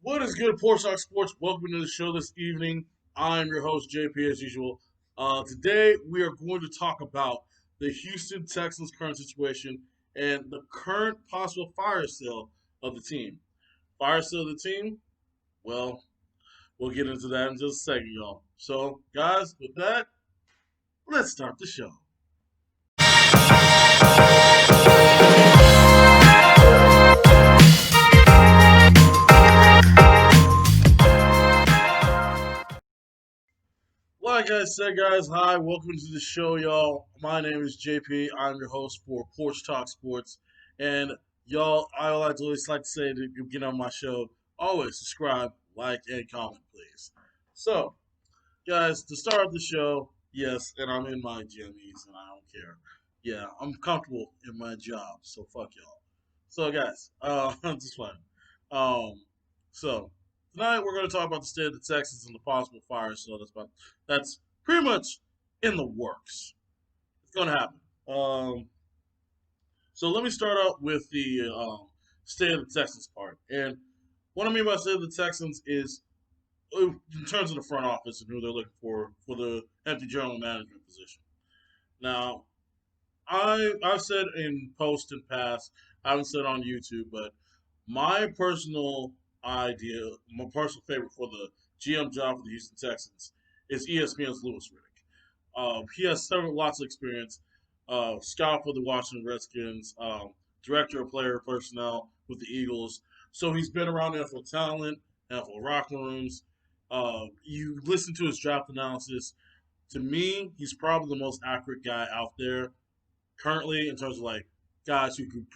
What is good, Porch Sports? Welcome to the show this evening. I'm your host, JP, as usual. Today, we are going to talk about the Houston Texans' current situation and the current possible fire sale of the team. Fire sale of the team? Well, we'll get into that in just a second, y'all. So, guys, with that, let's start the show. Like I said, guys, hi, welcome to the show, y'all. My name is JP. I'm your host for Porch Sports. And y'all, I always like to say to get on my show, always subscribe, like, and comment, please. So, guys, to start the show, yes, and I'm in my jammies and I don't care. Yeah, I'm comfortable in my job, so fuck y'all. So, guys, just fun. Um, so tonight we're going to talk about the state of the Texans and the possible fire. So that's pretty much in the works. It's going to happen. So let me start out with the state of the Texans part. And what I mean by state of the Texans is in terms of the front office and who they're looking for the empty general management position. Now, I've said in post and past, I haven't said on YouTube, but my personal idea, my personal favorite for the GM job for the Houston Texans is ESPN's Lewis Riddick. He has several lots of experience. Scout for the Washington Redskins, director of player personnel with the Eagles. So he's been around NFL talent, NFL locker rooms. You listen to his draft analysis. To me, he's probably the most accurate guy out there currently in terms of like guys who can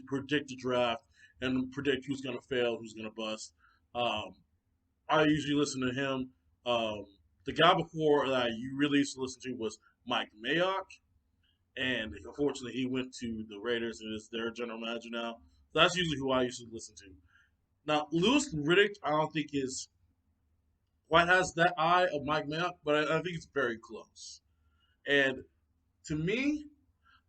predict the draft and predict who's going to fail, who's going to bust. Um, I usually listen to him. The guy before that you really used to listen to was Mike Mayock, and unfortunately he went to the Raiders and is their general manager now. So that's usually who I used to listen to. Now Lewis Riddick, I don't think is quite has that eye of Mike Mayock, but I think it's very close. And to me,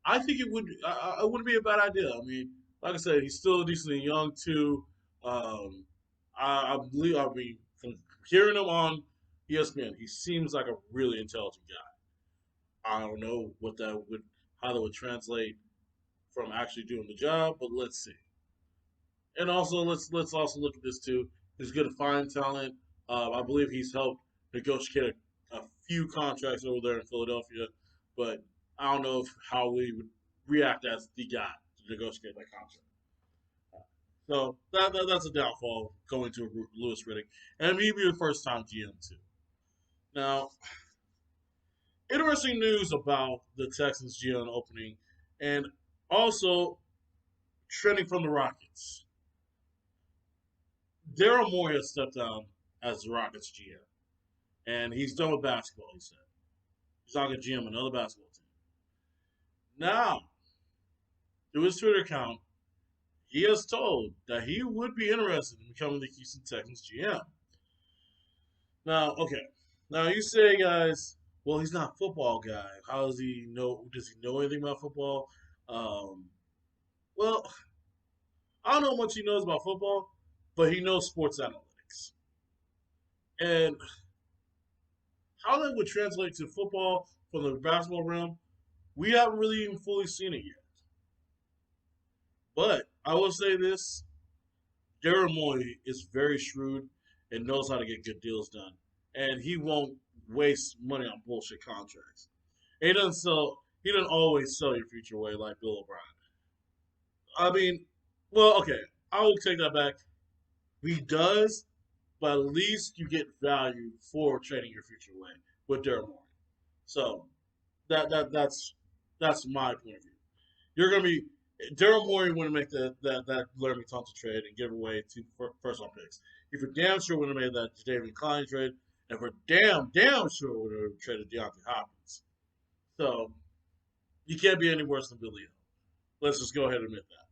I think it wouldn't be a bad idea. I mean, like I said, he's still decently young too. Um, I believe I mean from hearing him on ESPN, he seems like a really intelligent guy. I don't know how that would translate from actually doing the job, but let's see. And also let's also look at this too. He's good to find talent. I believe he's helped negotiate a few contracts over there in Philadelphia, but I don't know how we would react as the guy to negotiate that contract. So that's a downfall going to Lewis Riddick, and maybe the first time GM too. Now, interesting news about the Texans GM opening, and also trending from the Rockets. Daryl Morey has stepped down as the Rockets GM, and he's done with basketball. He said he's not going to GM another basketball team. Now, through his Twitter account, he has told that he would be interested in becoming the Houston Texans GM. Now, okay. Now you say, guys, well, he's not a football guy. How does he know? Does he know anything about football? Um, well, I don't know how much he knows about football, but he knows sports analytics. And how that would translate to football from the basketball realm, we haven't really even fully seen it yet. But I will say this: Daryl Morey is very shrewd and knows how to get good deals done, and he won't waste money on bullshit contracts. He doesn't sell. He doesn't always sell your future away like Bill O'Brien. I mean, well, okay, I will take that back. He does, but at least you get value for trading your future away with Daryl Morey. So that's my point of view. You're gonna be Daryl Morey wouldn't make that Larry Tunsil trade and give away two first round picks. He for damn sure would have made that David Klein trade, and for damn sure would have traded Deontay Hopkins. So you can't be any worse than Billy O. Let's just go ahead and admit that.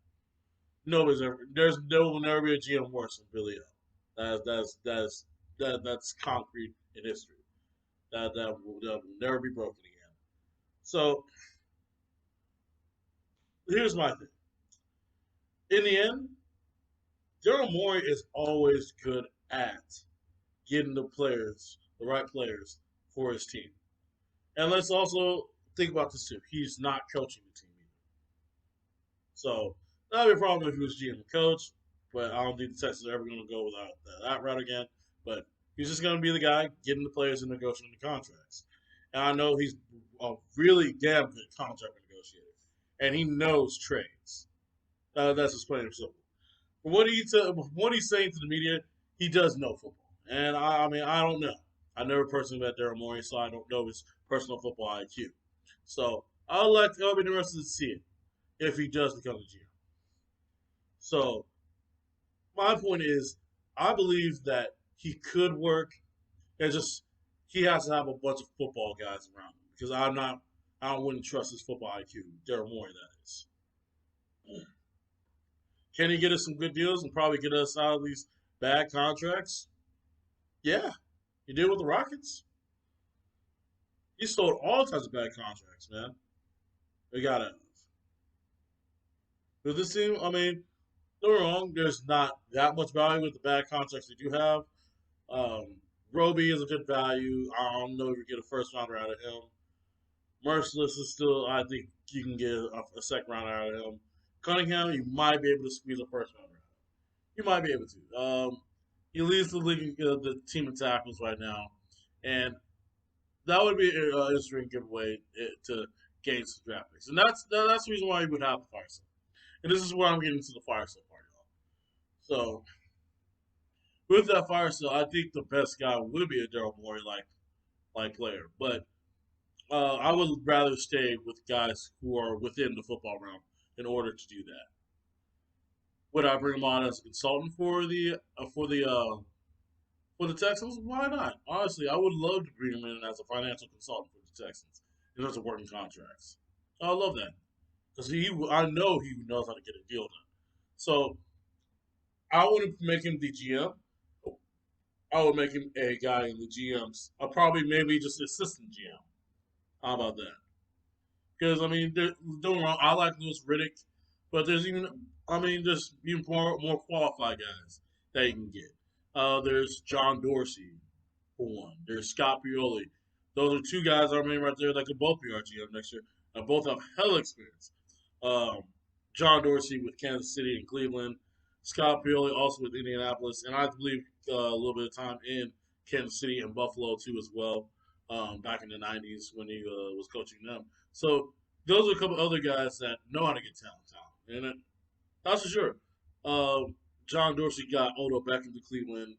There will never be a GM worse than Billy O. That's concrete in history. That will never be broken again. So here's my thing. In the end, Daryl Morey is always good at getting the right players for his team. And let's also think about this too. He's not coaching the team either. So that'd be a problem if he was GM and coach, but I don't think the Texans are ever going to go without that route again. But he's just going to be the guy getting the players and negotiating the contracts. And I know he's a really damn good contract negotiator, and he knows trades. That's just plain and simple. From what he's saying to the media, he does know football. And I mean, I don't know. I never personally met Daryl Morey, so I don't know his personal football IQ. So I'll be interested to see it if he does become the GM. So my point is, I believe that he could work. It's just he has to have a bunch of football guys around him because I wouldn't trust his football IQ. Daryl Morey, that is. Can he get us some good deals and probably get us out of these bad contracts? Yeah, he did with the Rockets. He sold all types of bad contracts, man. We got it. With this team, I mean, don't get me wrong. There's not that much value with the bad contracts they do have. Um, Roby is a good value. I don't know if you get a first rounder out of him. Merciless is still, I think you can get a second rounder out of him. Cunningham, you might be able to squeeze a first rounder out of him. You might be able to. He leads the league, the team in tackles right now, and that would be an interesting giveaway to gain some draft picks, and that's the reason why you would have the fire sale. And this is where I'm getting to the fire sale part, y'all. So with that fire sale, I think the best guy would be a Daryl Morey like player, but I would rather stay with guys who are within the football realm in order to do that. Would I bring him on as a consultant for the Texans? Why not? Honestly, I would love to bring him in as a financial consultant for the Texans in terms of working contracts. I love that because I know he knows how to get a deal done. So I wouldn't make him the GM. I would make him a guy in the GM's. I'll probably maybe just assistant GM. How about that? Because I mean, don't get me wrong, I like Lewis Riddick, but there's even more qualified guys that you can get. There's John Dorsey for one. There's Scott Pioli. Those are two guys I mean right there that could both be our GM next year. Both have hell experience. Um, John Dorsey with Kansas City and Cleveland. Scott Pioli also with Indianapolis, and I believe a little bit of time in Kansas City and Buffalo too as well. Back in the '90s when he was coaching them. So those are a couple other guys that know how to get talent, and that's for sure. John Dorsey got Odo Beckham to Cleveland.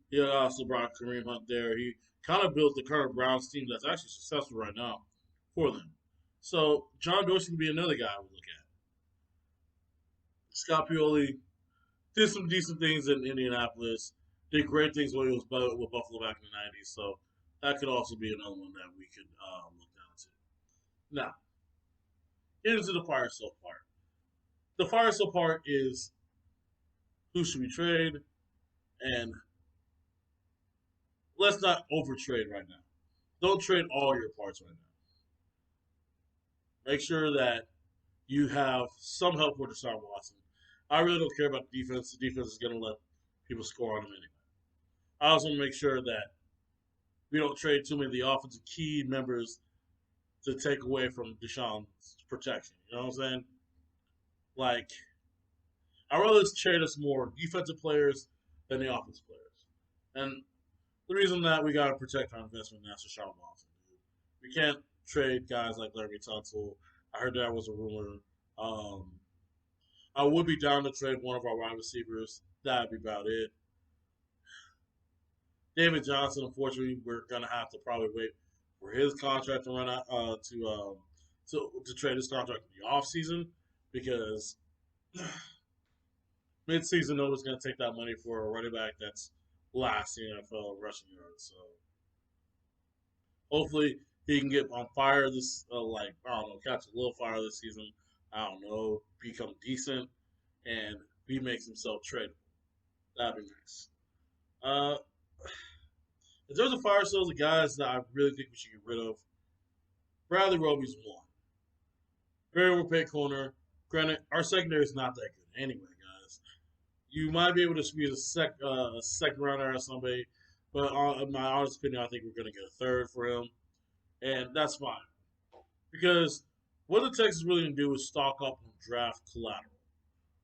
He also brought Kareem Hunt there. He kind of built the current Browns team that's actually successful right now for them. So John Dorsey can be another guy I would look at. Scott Pioli did some decent things in Indianapolis. Did great things when he was with Buffalo back in the '90s. So that could also be another one that we could look down to. Now, into the fire sale part. The fire sale part is who should we trade, and let's not overtrade right now. Don't trade all your parts right now. Make sure that you have some help with Deshaun Watson. I really don't care about the defense. The defense is going to let people score on them anyway. I also want to make sure that we don't trade too many of the offensive key members to take away from Deshaun's protection. You know what I'm saying? Like, I'd rather trade us more defensive players than the offensive players. And the reason that we got to protect our investment now is Deshaun Watson. Dude. We can't trade guys like Larry Tunsil. I heard that was a rumor. Um, I would be down to trade one of our wide receivers. That'd be about it. David Johnson, unfortunately, we're gonna have to probably wait for his contract to run out to trade his contract in the off season because mid season nobody's gonna take that money for a running back that's last in NFL rushing yards. So hopefully he can get on fire this I don't know, catch a little fire this season. I don't know, become decent and he makes himself tradable. That'd be nice. Uh, in terms of fire sales, the guys that I really think we should get rid of, Bradley Roby's one. Very overpaid corner. Granted, our secondary is not that good anyway, guys. You might be able to squeeze a second rounder or somebody, but in my honest opinion, I think we're going to get a third for him, and that's fine because what the Texans really going to do is stock up on draft collateral.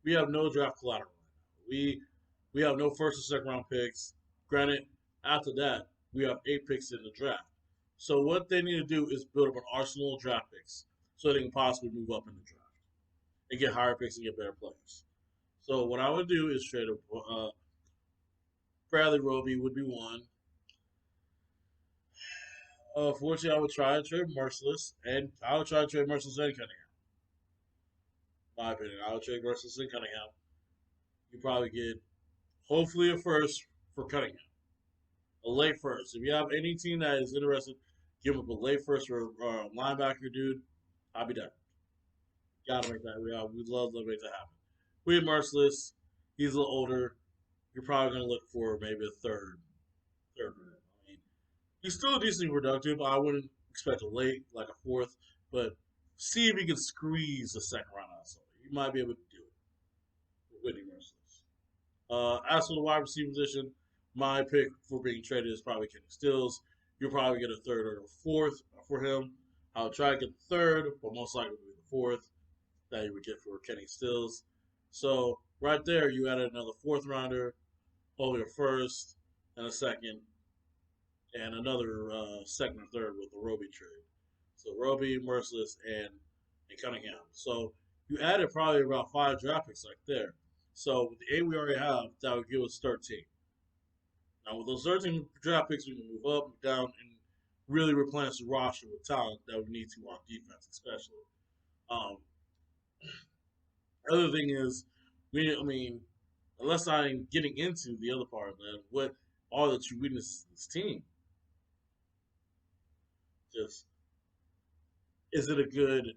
We have no draft collateral right now. We have no first or second round picks. Granted, after that, we have 8 picks in the draft. So what they need to do is build up an arsenal of draft picks so they can possibly move up in the draft and get higher picks and get better players. So what I would do is trade a Bradley Roby would be one. Fortunately, I would try to trade Merciless, and I would try to trade Merciless and Cunningham. My opinion, I would trade Merciless and Cunningham. You probably get hopefully a first for Cunningham, a late first. If you have any team that is interested, give up a late first for a linebacker, dude. I'll be done. Gotta make that. We'd love to make that happen. We have Merciless. He's a little older. You're probably gonna look for maybe a third round. I mean, he's still decently productive. I wouldn't expect a late, like a fourth, but see if he can squeeze a second round out of somebody. You might be able to do it with Whitney Merciless. As for the wide receiver position, my pick for being traded is probably Kenny Stills. You'll probably get a third or a fourth for him. I'll try to get the third, but most likely will be the fourth that you would get for Kenny Stills. So right there, you added another fourth rounder, only a first and a second, and another second or third with the Roby trade. So Roby, Merciless, and Cunningham. So you added probably about 5 draft picks right there. So with the 8 we already have, that would give us 13. Now with those 13 draft picks, we can move up, move down, and really replenish the roster with talent that we need to on defense, especially. Um, other thing is, I mean, unless I'm getting into the other part, man, what are the true weaknesses of this team? Just is it a good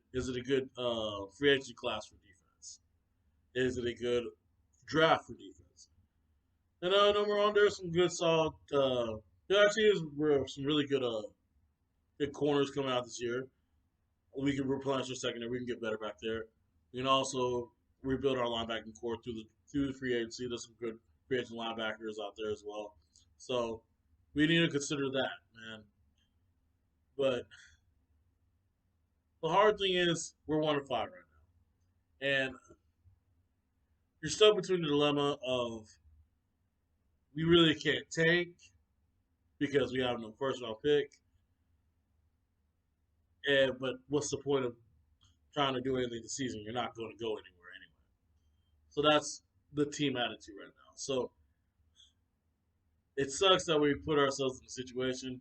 free agency class for defense? Is it a good draft for defense? And number one, there's some good solid. There actually is some really good corners coming out this year. We can replenish our secondary. We can get better back there. We can also rebuild our linebacking core through the free agency. There's some good free agent linebackers out there as well. So we need to consider that, man. But the hard thing is we're 1-5 right now, and you're stuck between the dilemma of we really can't tank because we have no first round pick, and but what's the point of trying to do anything this season? You're not going to go anywhere anyway. So that's the team attitude right now. So it sucks that we put ourselves in a situation.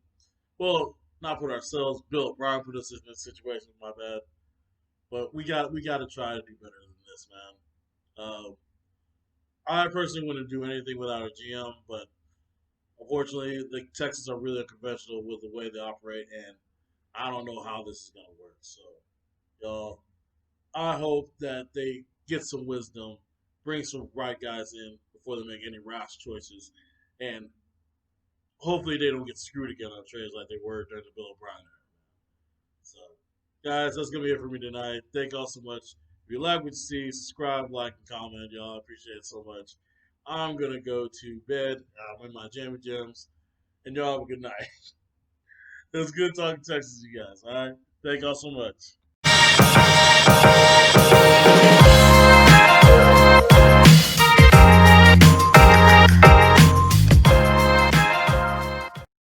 Well, not put ourselves. Bill Brian put us in this situation. My bad. But we got to try to do better than this, man. I personally wouldn't do anything without a GM, but unfortunately, the Texans are really unconventional with the way they operate, and I don't know how this is gonna work. So, y'all, I hope that they get some wisdom, bring some right guys in before they make any rash choices, and hopefully they don't get screwed again on trades like they were during the Bill O'Brien era. So, guys, that's gonna be it for me tonight. Thank y'all so much. If you like what you see, subscribe, like, and comment, y'all. I appreciate it so much. I'm gonna go to bed. I'm in my jammy jams, and y'all have a good night. It was good talking Texas, you guys. All right, thank y'all so much.